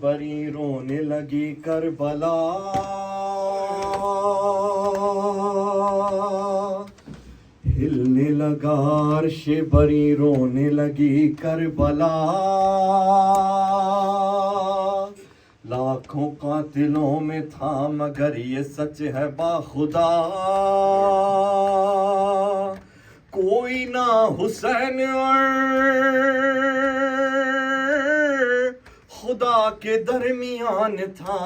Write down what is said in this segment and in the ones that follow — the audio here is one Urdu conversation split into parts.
بری رونے لگی کربلا، ہلنے لگا عرش بری رونے لگی کربلا، لاکھوں قاتلوں میں تھا مگر یہ سچ ہے باخدا، کوئی نہ حسین خدا کے درمیان تھا،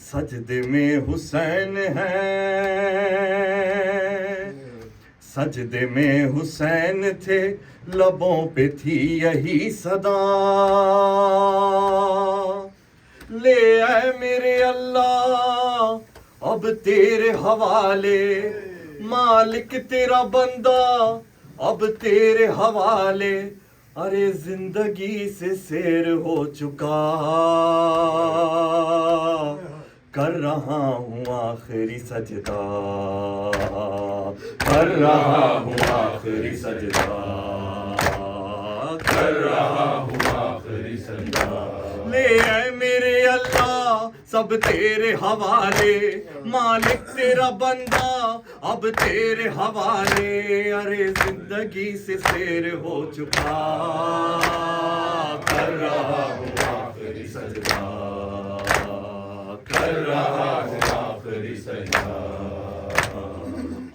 سجدے میں حسین ہے، سجدے میں حسین تھے، لبوں پہ تھی یہی صدا، لے اے میرے اللہ اب تیرے حوالے، مالک تیرا بندہ اب تیرے حوالے، ارے زندگی سے سیر ہو چکا، کر رہا ہوں آخری سجدہ، کر رہا ہوں آخری سجدہ، کر رہا ہوں آخری سجدہ، لے اے میرے اللہ سب تیرے حوالے، مالک تیرا بندہ اب تیرے حوالے، ارے زندگی سے سیر ہو چکا، کر رہا ہوں آخری سجدہ، کر رہا ہوں آخری سجدہ،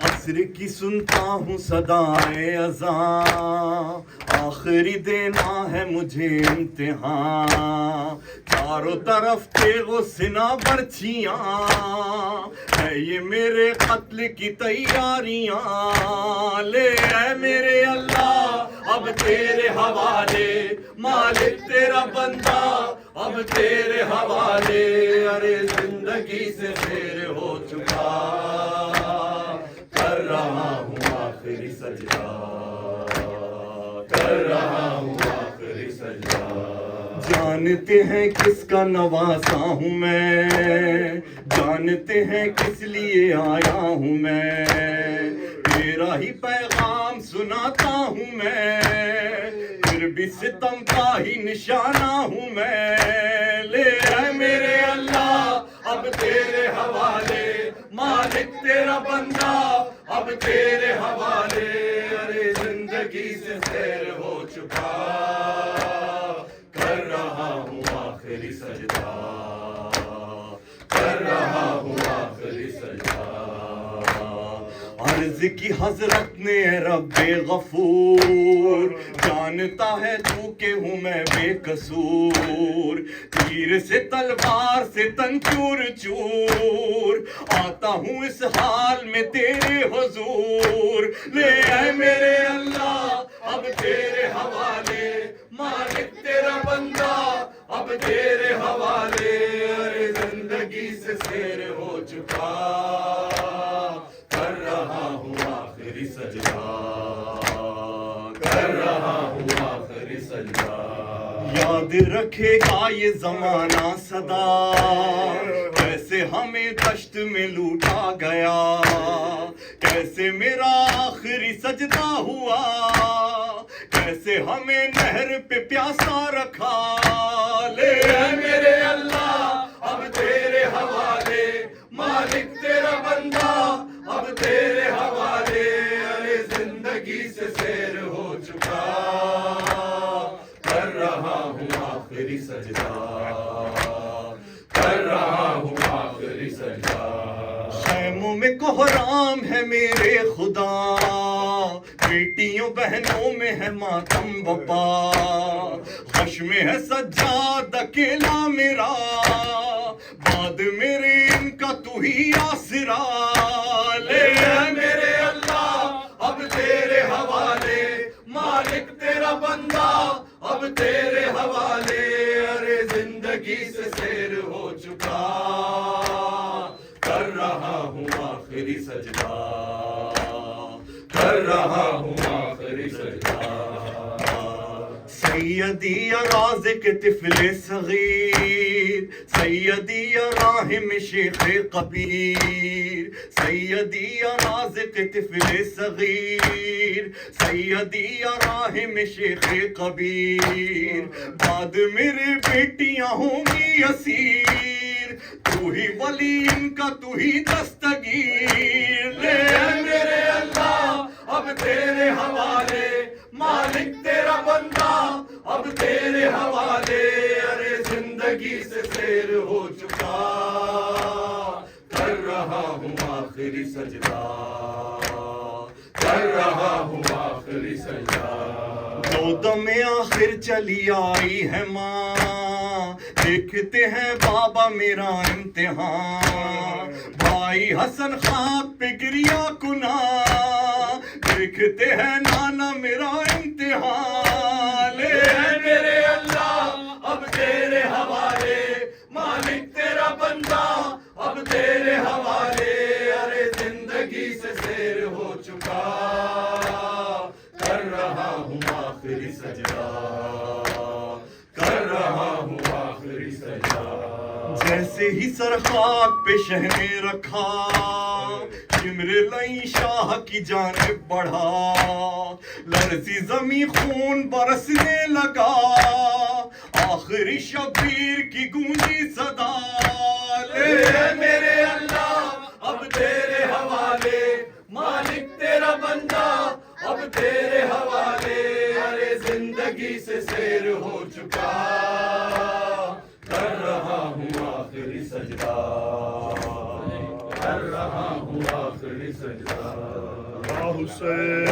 عصر کی سنتا ہوں صدائے اذان، آخری دینا ہے مجھے امتحان، چاروں طرف تیغ و سنا برچیاں، ہے یہ میرے قتل کی تیاریاں، لے اے میرے اللہ اب تیرے حوالے، مالک تیرا بندہ اب تیرے حوالے، ارے زندگی سے سیر ہو چکا، کر رہا ہوں آخری سجدہ، کر رہا ہوں آخری سجدہ، جانتے ہیں کس کا نواسا ہوں میں، جانتے ہیں کس لیے آیا ہوں میں، تیرا ہی پیغام سناتا ہوں میں، پھر بھی ستم کا ہی نشانہ ہوں میں، لے اے میرے اللہ اب تیرے حوالے، مالک تیرا بندہ اب تیرے حوالے، ارے زندگی سے سیر ہو چکا، کر رہا ہوں آخری سجدہ، کر رہا ہوں آخری سجدہ، عرض کی حضرت نے رب غفور، جانتا ہے تو کہ ہوں میں بے قصور، تیر سے تلوار سے تن چور چور، آتا ہوں اس حال میں تیرے حضور، لے اے میرے اللہ اب تیرے حوالے، مالک تیرا بندہ اب تیرے حوالے، ارے زندگی سے سیر ہو چکا، کر رہا ہوں آخری سجدہ، کر رہا ہوں آخری سجدہ، یاد رکھے گا یہ زمانہ صدا، کیسے ہمیں دشت میں لوٹا گیا، کیسے میرا آخری سجدہ ہوا، کیسے ہمیں نہر پہ پیاسا رکھا، لے اے میرے اللہ اب تیرے حوالے، مالک تیرا بندہ اب تیرے حوالے، ارے زندگی سے سیر ہو چکا، کر رہا ہوں آخری سجدہ، کر رہا ہوں آخری سجدہ، خیموں میں کوہرام ہے میرے خدا، بیٹیوں بہنوں میں ہے ماتم وبا، غش میں ہے سجاد اکیلا میرا، بعد میرے ان کا تو ہی آسرا، لے اے میرے اللہ اب تیرے حوالے، مالک تیرا بندہ اب تیرے حوالے، ارے زندگی سے سیر ہو چکا، کر رہا ہوں آخری سجدہ، کر رہا ہوں آخری سجدہ، سیدی یا رازق طفل صغیر، سیدی یا راحم شیخ کبیر، سیدی یا رازق طفل صغیر، سیدی یا راحم شیخ کبیر، بعد میرے بیٹیاں ہوں گی اسیر، تو ہی ولی ان کا تو ہی دستگیر، لے میرے اللہ اب تیرے حوالے، مالک تیرا بندہ اب تیرے حوالے، ارے زندگی سے سیر ہو چکا، کر رہا ہوں آخری سجدہ، کر رہا ہوں آخری سجدہ، دو دم آخر چلی آئی ہے ماں، دیکھتے ہیں بابا میرا امتحان، بھائی حسن خواب پہ گریا کنا، دیکھتے ہیں نانا میرا امتحان، لے میرے اللہ اب تیرے حوالے، مالک تیرا بندہ اب تیرے حوالے، ارے زندگی سے سیر ہو چکا، کر رہا ہوں آخری سجدہ، کر رہا ہوں آخری سجدہ، جیسے ہی سر خاک پہ شہ نے رکھا، شمر لئی شاہ کی جانب بڑھا، لرزی زمین خون برسنے لگا، آخری شبیر کی گونجی صدا، لے میرے اللہ اب تیرے حوالے، مالک تیرا بندہ اب تیرے حوالے، ارے زندگی سے سیر ہو چکا، کر رہا ہوں آخری سجدہ، کر رہا ہوں آخری سجدہ، یا حسین